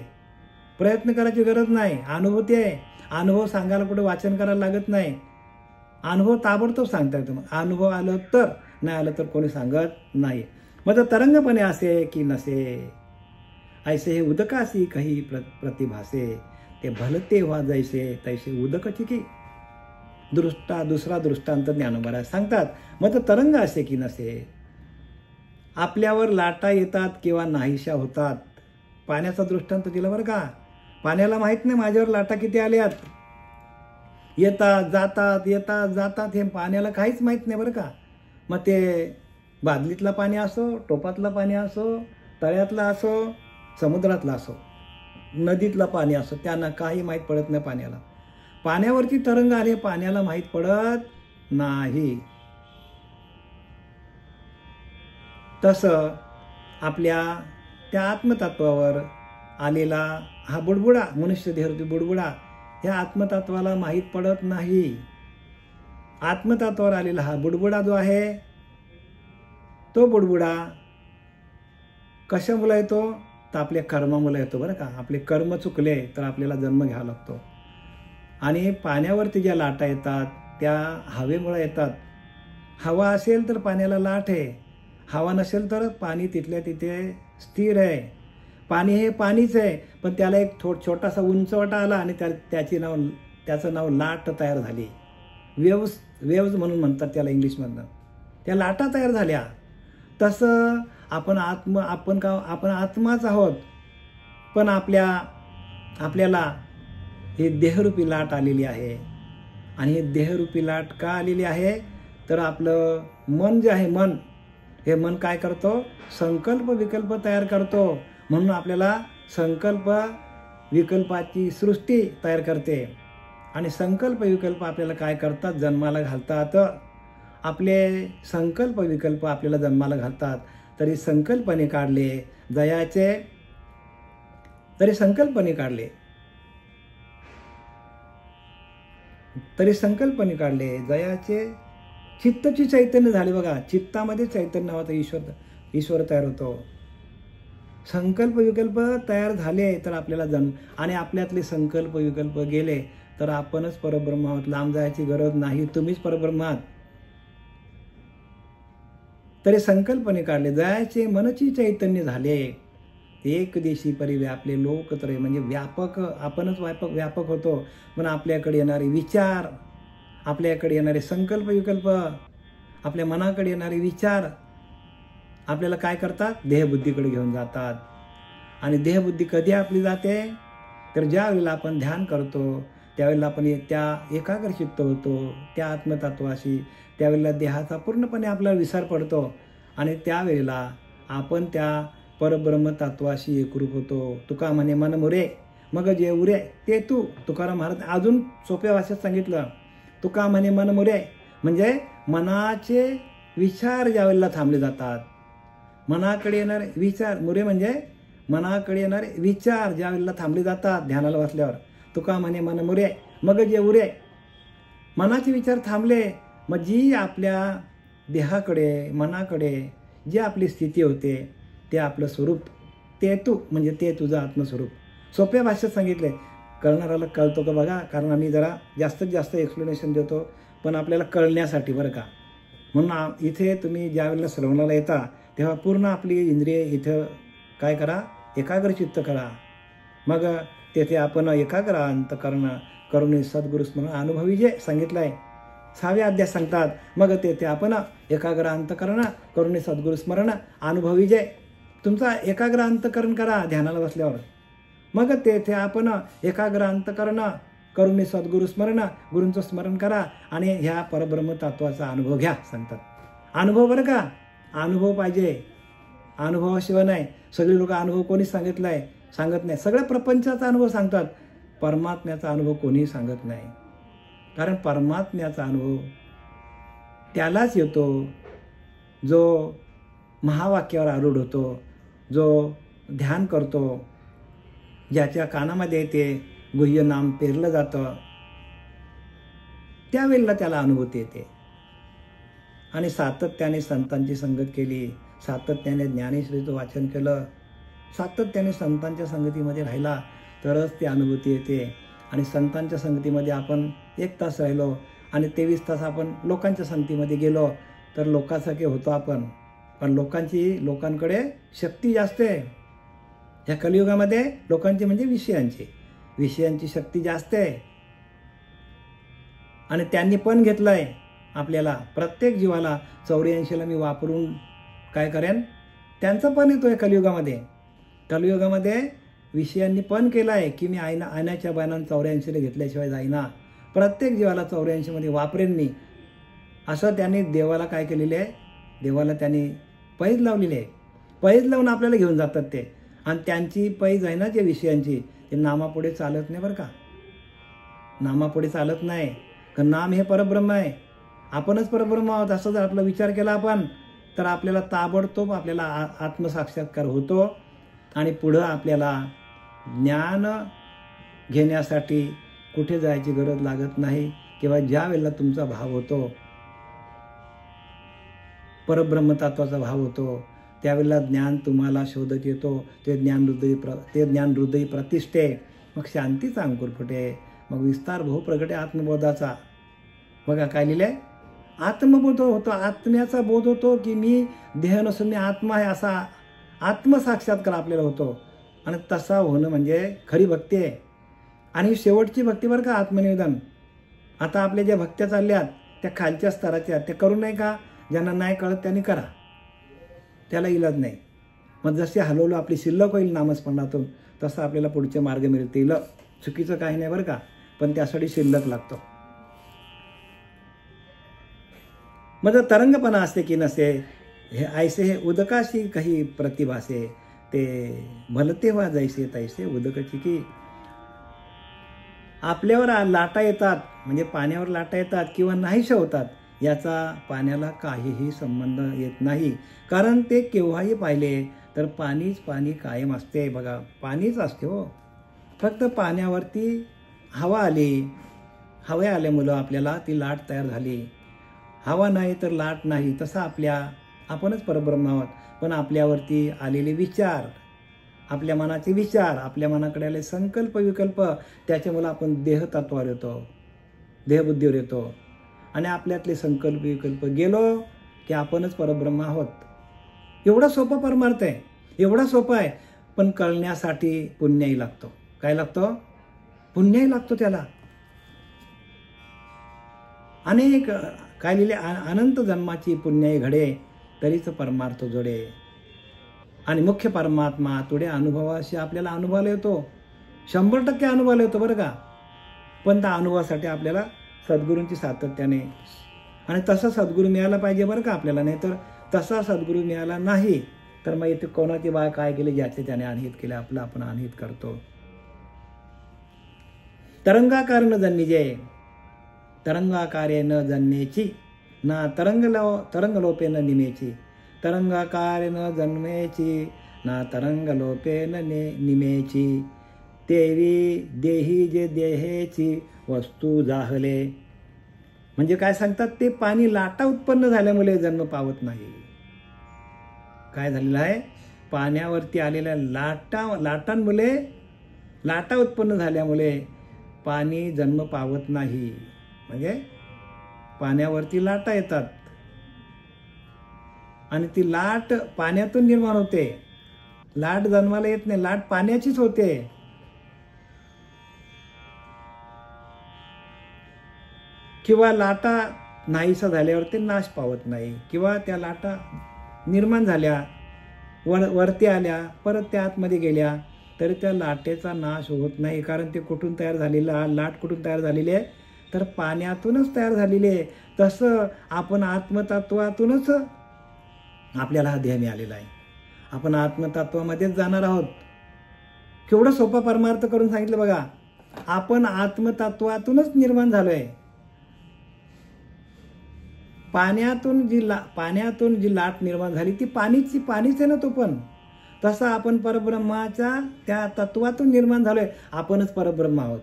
Speaker 1: प्रयत्न करायची गरज नाही. अनुभूती आहे, अनुभव सांगायला कुठे वाचन करायला लागत नाही. अनुभव ताबडतोब सांगता येतो. अनुभव आलं तर, नाही आलं तर कोणी सांगत नाही. मग तरंगपणे असे की नसे, ऐसे हे उदकासी काही प्रतिभासे. ते भलते व्हा जैसे तैसे उदकची की. दुसरा दृष्टांत ज्ञानोबा सांगतात. मग तरंग असे की नसे, आपल्यावर लाटा येतात किंवा नाहीशा होतात. पाण्याचा दृष्टांत दिला बरं का. पाण्याला माहित नाही माझ्यावर लाटा किती आल्यात, येतात जातात येतात जातात, हे पाण्याला काहीच माहीत नाही बरं का. मग ते बादलीतलं पाणी असो, टोपातलं पाणी असो, तळ्यातलं असो, समुद्रातलं असो, नदीतलं पाणी असो, त्यांना काही माहीत पडत नाही पाण्याला. पाण्यावरती तरंग आले, पाण्याला माहीत पडत नाही. तसं आपल्या त्या आत्मतत्वावर आलेला हा बुडबुडा, मनुष्य देहरूपी बुडबुडा, ह्या आत्मतत्वाला माहीत पडत नाही. आत्मतत्वावर आलेला हा बुडबुडा जो आहे, तो बुडबुडा कशामुळे येतो? तर आपल्या कर्मामुळे येतो बरं का. आपले कर्म चुकले तर आपल्याला जन्म घ्यावा लागतो. आणि पाण्यावरती ज्या लाटा येतात त्या हवेमुळे येतात. हवा असेल तर पाण्याला लाट आहे, हवा नसेल तर पाणी तिथल्या तिथे स्थिर आहे. पाणी हे पाणीच आहे, पण त्याला एक छोटासा उंचवटा आला आणि त्याचं नाव लाट तयार झाली. वेव्ज म्हणून म्हणतात त्याला इंग्लिशमधनं. त्या लाटा तयार झाल्या. तसं आपण आत्माच आहोत, पण आपल्याला हे देहरूपी लाट आलेली आहे. आणि हे देहरूपी लाट का आलेली आहे? तर आपलं मन जे आहे, हे मन काय करतो? संकल्प विकल्प तयार करतो. म्हणून आपल्याला संकल्प विकल्पाची सृष्टी तयार करते. आणि संकल्प विकल्प आपल्याला काय करतात? जन्माला घालतात. आपले संकल्प विकल्प आपल्याला जन्माला घालतात. तरी संकल्पने काढले जयाचे, तरी संकल्पने काढले जयाचे. चित्तची चैतन्य झाले बघा. चित्तामध्ये चैतन्य नावाचा ईश्वर तयार होतो. संकल्प विकल्प तयार झाले तर आपल्याला जन्म, आणि आपल्यातले संकल्प विकल्प गेले तर आपणच परब्रह्म आहोत. लांब जायची गरज नाही, तुम्हीच परब्रह्म आहात. तरी संकल्पने काढले जयाचे मनची चैतन्य झाले. एक देशी परिव्यापले लोकत्रय, म्हणजे व्यापक, आपणच व्यापक होतो. पण आपल्याकडे येणारे विचार, आपल्याकडे येणारे संकल्प विकल्प, आपल्या मनाकडे येणारे विचार आपल्याला काय करतात? देहबुद्धीकडे घेऊन जातात. आणि देहबुद्धी कधी आपली जाते? तर ज्या वेळेला आपण ध्यान करतो त्यावेळेला आपण त्या एकाग्रचित्त होतो त्या आत्मतत्वाशी. त्यावेळेला देहाचा पूर्णपणे आपल्याला विसर पडतो. आणि त्यावेळेला आपण त्या परब्रह्म तत्वाशी एकरूप होतो. तुका म्हणे मन मुरे मग जे उरे ते तू. तुकाराम महाराज अजून सोप्या भाषेत सांगितलं. तुका म्हणे मन मुरे म्हणजे मनाचे विचार ज्यावेळेला थांबले जातात, मनाकडे येणारे विचार, मुरे म्हणजे मनाकडे येणारे विचार ज्या वेळेला थांबले जातात ध्यानाला बसल्यावर. तुका म्हणे मन मुरे मग जे उरे, मनाचे विचार थांबले. मग जी आपल्या देहाकडे मनाकडे जी आपली स्थिती होते ते आपलं स्वरूप, ते तू म्हणजे ते तुझं आत्मस्वरूप. सोप्या भाषेत सांगितले, कळणाऱ्याला कळतो का बघा. कारण आम्ही जरा जास्तीत जास्त एक्सप्लेनेशन देतो, पण आपल्याला कळण्यासाठी बरं का. म्हणून इथे तुम्ही ज्या वेळेला श्रवणाला येता तेव्हा पूर्ण आपली इंद्रिय इथं काय करा? एकाग्रचित्त करा. मग तेथे आपण एकाग्र अंतकरण करून सद्गुरु स्मरण अनुभवी जे सांगितलं आहे 6व्या अध्याय सांगतात. मग तेथे आपण एकाग्र अंतकरण करून सद्गुरु स्मरण अनुभवी जे, तुमचा एकाग्र अंतकरण करा ध्यानाला बसल्यावर. मग तेथे आपण एकाग्र अंतकरण करून सद्गुरु स्मरण, गुरूंचं स्मरण करा आणि ह्या परब्रह्म तत्वाचा अनुभव घ्या सांगतात. अनुभव बरं का, अनुभव पाहिजे. अनुभवाशिवाय नाही. सगळे लोक अनुभव कोणी सांगत नाही. सगळ्या प्रपंचाचा अनुभव सांगतात, परमात्म्याचा अनुभव कोणीही सांगत नाही. कारण परमात्म्याचा अनुभव त्यालाच येतो जो महावाक्यावर आरूढ होतो, जो ध्यान करतो, ज्याच्या कानामध्ये ते गुह्य नाम पेरलं जातं, त्यावेळेला त्याला अनुभूती येते. आणि सातत्याने संतांची संगत केली, सातत्याने ज्ञानेश्वरीचं वाचन केलं, सातत्याने संतांच्या संगतीमध्ये राहिला तरच ती अनुभूती येते. आणि संतांच्या संगतीमध्ये आपण 1 तास राहिलो आणि 23 तास आपण लोकांच्या संगतीमध्ये गेलो तर लोकांसारखे होतो आपण. पण लोकांकडे शक्ती जास्त आहे. या कलियुगामध्ये लोकांची म्हणजे विषयांची शक्ती जास्त आहे. आणि त्यांनी पण घेतलंय आपल्याला, प्रत्येक जीवाला 84ला मी वापरून काय करेन, त्यांचं पण येतोय कलियुगामध्ये विषयांनी पण केलं आहे की मी आयनाच्या बाणानं 84ला घेतल्याशिवाय जाईना, प्रत्येक जीवाला 84मध्ये वापरेन मी, असं त्यांनी देवाला काय केलेलं आहे, देवाला त्यांनी पैज लावलेली आहे. पैज लावून आपल्याला घेऊन जातात ते. आणि त्यांची पैज आहे ना जे विषयांची, ते नामापुढे चालत नाही बरं का, नामापुढे चालत नाही. कारण नाम हे परब्रह्म आहे, आपणच परब्रह्म आहोत असं जर आपला विचार केला आपण तर आपल्याला ताबडतोब आपल्याला आत्मसाक्षात्कार होतो. आणि पुढं आपल्याला ज्ञान घेण्यासाठी कुठे जायची गरज लागत नाही. किंवा ज्या वेळेला तुमचा भाव होतो, परब्रह्मतत्वाचा भाव होतो, त्यावेळेला ज्ञान तुम्हाला शोधत येतो. ते ज्ञान हृदयी प्रतिष्ठे, मग शांतीचा अंकुर फुटे, मग विस्तार भाऊ प्रगटे आत्मबोधाचा. बघा काय लिहिलंय, आत्मबोध होतो, आत्म्याचा बोध होतो की मी देह नसून मी आत्मा आहे, असा आत्मसाक्षात्कार आपल्याला होतो. आणि तसा होणं म्हणजे खरी भक्ती आहे. आणि शेवटची भक्ती बरं का आत्मनिवेदन. आता आपल्या ज्या भक्त्या चालल्यात त्या खालच्या स्तराच्या, त्या करू नाही का, ज्यांना नाही कळत त्यांनी करा, त्याला इलाज नाही. मग जसे हलवलं आपली शिल्लक होईल नामस्मरणातून, तसं आपल्याला पुढचे मार्ग मिळतील. चुकीचं काही नाही बरं का, पण त्यासाठी शिल्लक लागतो. मग तरंगपणा असते की नसे, हे ऐसे हे उदकाशी काही प्रतिभासे, ते भलते व्हा जैसे तैसे उदकची की. आपल्यावर लाटा येतात म्हणजे पाण्यावर लाटा येतात किंवा नाहीशा होतात, याचा पाण्याला काहीही संबंध येत नाही. कारण ते केव्हाही पाहिले तर पाणीच पाणी कायम असते. बघा पाणीच असते हो, फक्त पाण्यावरती हवा आली, हवा आल्यामुळं आपल्याला ती लाट तयार झाली. हवा नाही तर लाट नाही, तसं आपणच परब्रह्म आहोत. पण आपल्यावरती आलेले विचार, आपल्या मनाचे विचार, आपल्या मनाकडे आले संकल्प विकल्प, त्याच्यामुळे आपण देहतत्वावर येतो, देहबुद्धीवर येतो. आणि आपल्यातले संकल्प विकल्प गेलो की आपणच परब्रह्म आहोत. एवढा सोपा परमार्थ आहे, एवढा सोपा आहे. पण कळण्यासाठी पुण्याही लागतो. काय लागतो? पुण्याही लागतो त्याला. अनेक काय लिहिले, अनंत जन्माची पुण्याई घडे, तरीच परमार्थ जोडे. आणि मुख्य परमात्मा तुडे अनुभवाशी आपल्याला अनुभवायला येतो, 100% अनुभवायला येतो बरं का. पण त्या अनुभवासाठी आपल्याला सद्गुरूंची सातत्याने, आणि तसा सद्गुरू मिळाला पाहिजे बरं का आपल्याला. नाही तर तसा सद्गुरू मिळाला नाही तर मग इथे कोणाची बाय काय केले, ज्याचे त्याने अनहित केले, आपलं आपण अनहित करतो. तरंगाकार न जन्निजे, तरंगाकारे न जन्मेची, ना तरंगलोपे न निमेची. तरंगाकारे न जन्मेची, ना तरंगलोपे न निमेची. तेवी देही जे देहेची वस्तू जाहले. म्हणजे काय सांगतात, ते पाणी लाटा उत्पन्न झाल्यामुळे जन्म पावत नाही. काय झालेलं आहे, पाण्यावरती आलेल्या लाटांमुळे, लाटा उत्पन्न झाल्यामुळे पाणी जन्म पावत नाही. म्हणजे पाण्यावरती लाटा येतात आणि ती लाट पाण्यातून निर्माण होते. लाट जन्माला येत नाही, लाट पाण्याचीच होते. किंवा लाटा नाहीसा झाल्यावर ते नाश पावत नाही, किंवा त्या लाटा निर्माण झाल्या, वरती आल्या, परत त्या आतमध्ये गेल्या, तरी त्या लाटेचा नाश होत नाही. कारण ते कुठून तयार झालेला, लाट कुठून तयार झालेली आहे, तर पाण्यातूनच तयार झालेली आहे. तसं आपण आत्मतत्वातूनच आपल्याला हा देह मिळालेला आहे. आपण आत्मतत्वामध्येच जाणार आहोत. केवढं सोपा परमार्थ करून सांगितलं बघा. आपण आत्मतत्वातूनच निर्माण झालोय. पाण्यातून जी लाट निर्माण झाली ती पाणीच आहे ना तो पण. तसा आपण परब्रह्माच्या त्या तत्वातून निर्माण झालोय. आपणच परब्रह्म आहोत.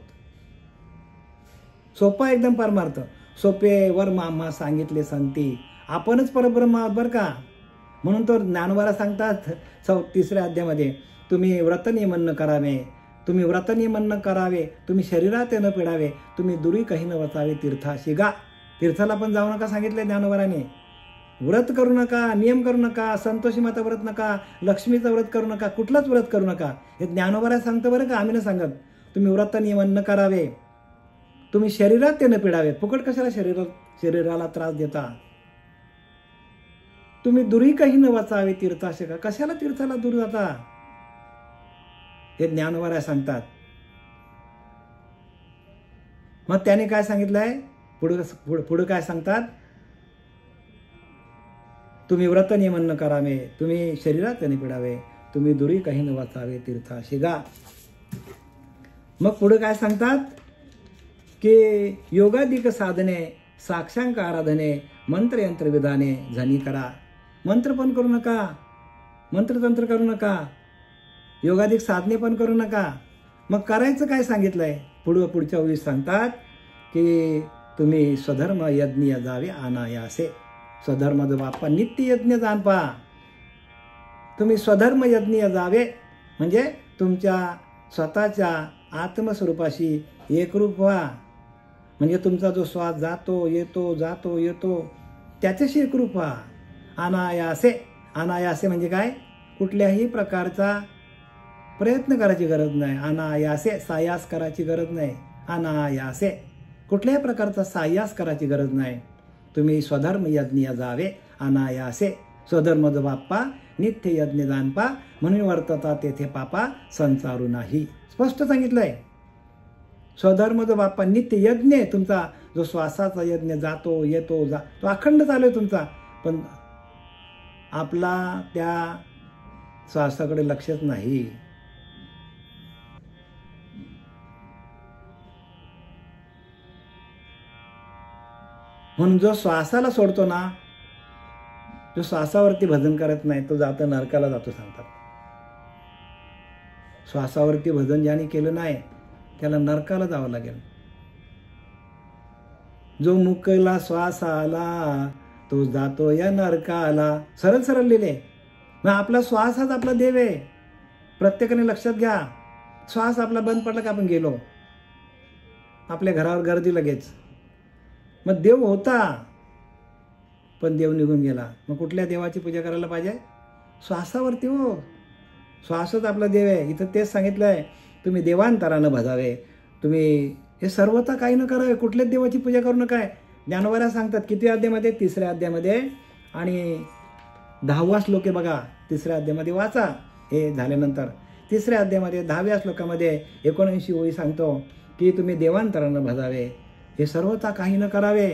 Speaker 1: सोपा एकदम परमार्थ. सोपे वर मामा सांगितले संती. आपणच परब्रह्म आहोत बरं का. म्हणून तो ज्ञानोबाला सांगतात 3ऱ्या अध्यायामध्ये, तुम्ही व्रतनियमन न करावे, तुम्ही व्रतनियमन न करावे, तुम्ही शरीरात न पिडावे, तुम्ही दुरी काही न वचावे तीर्थाशी गा. तीर्थाला पण जाऊ नका सांगितले ज्ञानोबाने. व्रत करू नका, नियम करू नका, संतोषी माता व्रत नका, लक्ष्मीचं व्रत करू नका, कुठलंच व्रत करू नका. हे ज्ञानोबाला सांगतं बरं का, आम्ही न सांगत. तुम्ही व्रत नियमन न करावे, तुम्ही शरीरात ते न पिडावे. फुकट कशाला शरीराला त्रास देता. तुम्ही दुरी काही न वाचावे तीर्थाशी गा. कशाला तीर्थाला दूर जाता. हे ज्ञानोबा सांगतात. मग त्याने काय सांगितलंय पुढे काय सांगतात, तुम्ही व्रत नियमन न करावे, तुम्ही शरीरात त्याने पिडावे, तुम्ही दुरी काही न वाचावे तीर्थाशी गा. मग पुढे काय सांगतात की योगाधिक साधने, साक्षांक आराधने, मंत्रयंत्र विधाने झनी करा. मंत्र पण करू नका, मंत्रतंत्र करू नका, योगाधिक साधने पण करू नका. मग करायचं काय सांगितलंय पुढच्या वेळी सांगतात की तुम्ही स्वधर्म यज्ञ जावे अनायासे. स्वधर्म जो बाप्पा नित्य यज्ञ जाणपा. तुम्ही स्वधर्म यज्ञ जावे म्हणजे तुमच्या स्वतःच्या आत्मस्वरूपाशी एकरूप व्हा. म्हणजे तुमचा जो श्वास जातो येतो त्याच्याशी एकरूप व्हा. अनायासे. अनायासे म्हणजे काय, कुठल्याही प्रकारचा प्रयत्न करायची गरज नाही. अनायासे, सायास करायची गरज नाही. अनायासे, कुठल्याही प्रकारचा सायास करायची गरज नाही. तुम्ही स्वधर्म यज्ञ जावे अनायासे. स्वधर्म जो बाप्पा नित्य यज्ञ जाणपा, म्हणून वर्तता तेथे पापा संसारू नाही. स्पष्ट सांगितलंय. स्वधर्म जो बाप्पा नित्य यज्ञ आहे तुमचा. जो श्वासाचा यज्ञ जातो येतो तो अखंड चालू आहे तुमचा. पण आपला त्या श्वासाकडे लक्षच नाही. म्हणून जो श्वासाला सोडतो ना, जो श्वासावरती भजन करत नाही तो जातो नरकाला जातो सांगतात. श्वासावरती भजन ज्याने केलं नाही त्याला नरकाला जावं लागेल. जो मुकला श्वासाला तो जातो या नरकाला. सरळ सरळ लिहिले. मग आपला श्वास हाच आपला देव आहे. प्रत्येकाने लक्षात घ्या. श्वास आपला बंद पडला का आपण गेलो. आपल्या घरावर गर्दी लगेच. मग देव होता पण देव निघून गेला. मग कुठल्या देवाची पूजा करायला पाहिजे. श्वासावरती हो. श्वासच आपला देव आहे. इथं तेच सांगितलंय, तुम्ही देवांतरानं भजावे. तुम्ही हे सर्वता काही न करावे. कुठल्याच देवाची पूजा करू नका. ज्ञानोबा सांगतात किती अध्यायामध्ये, 3ऱ्या अध्यायामध्ये आणि 10वा श्लोक आहे बघा. 3ऱ्या अध्यायामध्ये वाचा. हे झाल्यानंतर 3ऱ्या अध्यायामध्ये 10व्या श्लोकामध्ये 79 ओळी सांगतो की तुम्ही देवांतरानं भजावे. हे सर्वता काही न करावे.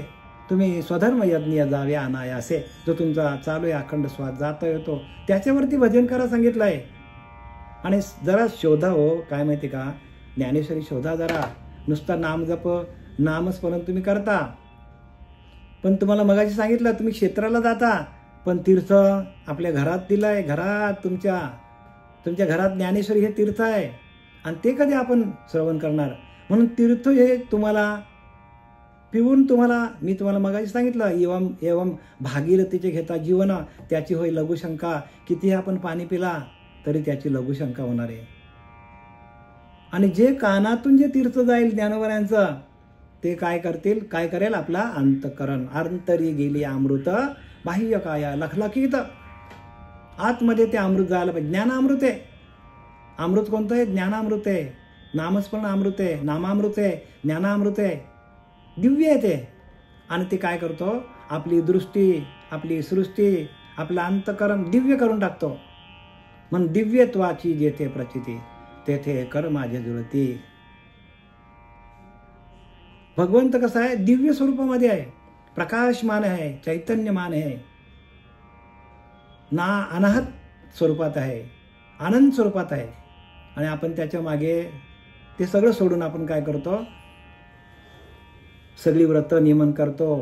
Speaker 1: तुम्ही स्वधर्म यज्ञ जावे अनायासे. जो तुमचा चालू आहे अखंड श्वास जातो येतो त्याच्यावरती भजन करा सांगितलं आहे. आणि जरा शोधा हो. काय माहिती का, ज्ञानेश्वरी शोधा जरा. नुसता नामजप नामस्मरण तुम्ही करता, पण तुम्हाला मगाशी सांगितलं तुम्ही क्षेत्राला जाता, पण तीर्थ आपल्या घरात दिलंय. घरात तुमच्या घरात ज्ञानेश्वरी हे तीर्थ आहे. आणि ते कधी आपण श्रवण करणार. म्हणून तीर्थ हे तुम्हाला पिऊन मी तुम्हाला मगाशी सांगितलं, एवम भागीरथीचे घेता जीवन त्याची होय लघुशंका. कितीही आपण पाणी पिला तरी त्याची लघुशंका होणार आहे. आणि जे कानातून जे तीर्थ जाईल ज्ञानोबऱ्यांचं ते काय करेल आपला अंतःकरण. अंतरी गेली अमृत बाह्य काया लखलखीत. आतमध्ये ते अमृत जायला पाहिजे. ज्ञानामृत आहे. अमृत कोणतं आहे. ज्ञानामृत आहे. नामस्मरण अमृत आहे. नामामृत आहे. ज्ञानामृत आहे. दिव्य आहे ते. आणि ते काय करतो, आपली दृष्टी आपली सृष्टी आपलं अंतःकरण दिव्य करून टाकतो. म्हणून दिव्यत्वाची जेथे प्रचिती तेथे कर माझे जुळती. भगवंत कसा आहे, दिव्य स्वरूपामध्ये आहे. प्रकाशमान आहे, चैतन्यमान आहे. ना अनाहत स्वरूपात आहे, आनंद स्वरूपात आहे. आणि आपण त्याच्या मागे ते सगळं सोडून आपण काय करतो, सगळी व्रत नियमन करतो.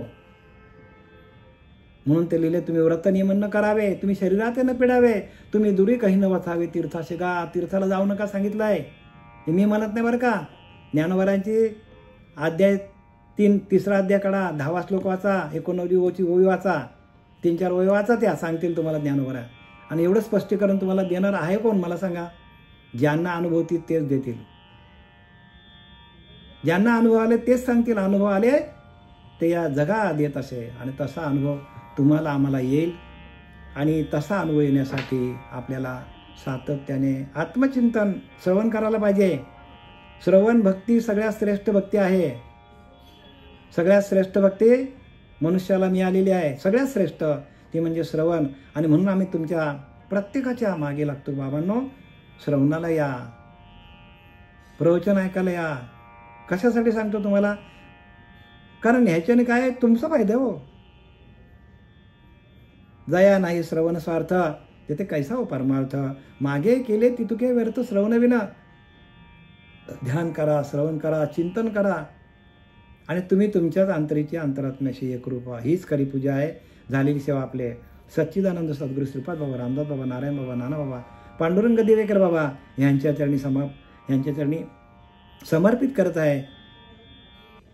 Speaker 1: म्हणून ते लिहिले, तुम्ही व्रत नियमन न करावे, तुम्ही शरीरात न पिडावे, तुम्ही दुरी काही न वसावे, तीर्थाशी गा, तीर्थाला जाऊ नका सांगितलं आहे. हे मी म्हणत नाही बरं का. ज्ञानोबारांची अध्याय 3 अध्याय काढा, 10 श्लोक वाचा, 19 ओवी वाचा, 3-4 ओवी वाचा, त्या सांगतील तुम्हाला ज्ञानोबरा. आणि एवढं स्पष्टीकरण तुम्हाला देणार आहे कोण मला सांगा? ज्यांना अनुभवतील तेच देतील. ज्यांना अनुभव आले तेच सांगतील. अनुभव आले ते या जगात येत असे. आणि तसा अनुभव तुम्हाला आम्हाला येईल. आणि तसा अनुभव येण्यासाठी आपल्याला सातत्याने आत्मचिंतन श्रवण करायला पाहिजे. श्रवण भक्ती सगळ्यात श्रेष्ठ भक्ती आहे. सगळ्यात श्रेष्ठ भक्ती मनुष्याला मिळालेली आहे. सगळ्यात श्रेष्ठ ती म्हणजे श्रवण. आणि म्हणून आम्ही तुमच्या प्रत्येकाच्या मागे लागतो. बाबांनो, श्रवणाला या, प्रवचन ऐकायला या. कशासाठी सांगतो तुम्हाला? कारण ह्याच्याने काय तुमचा फायदा हो. जया नाही श्रवण स्वार्थ, तिथे कैसा हो परमार्थ. मागे केले तितुके व्यर्थ श्रवण विना. ध्यान करा, श्रवण करा, चिंतन करा. आणि तुम्ही तुमच्याच अंतरीची अंतरात्म्याशी एकरूप व्हा. हीच खरी पूजा आहे. झालेली सेवा आपले सच्चिदानंद सद्गुरू श्रीपाद बाबा, रामदास बाबा, नारायण बाबा, नाना बाबा, पांडुरंग दिवेकर बाबा यांच्या चरणी समर्पित करत आहे.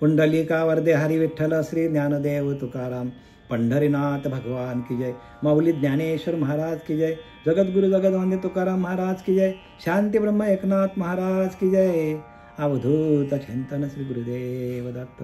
Speaker 1: पुंडलिका वरदे हरी विठ्ठल श्री ज्ञानदेव तुकाराम, पंढरीनाथ भगवान की जय. माऊली ज्ञानेश्वर महाराज की जय. जगद्गुरु जगदवंदे तुकाराम महाराज की जय. शांती ब्रह्म एकनाथ महाराज की जय. अवधूत चिंतन श्री गुरुदेव दत्त.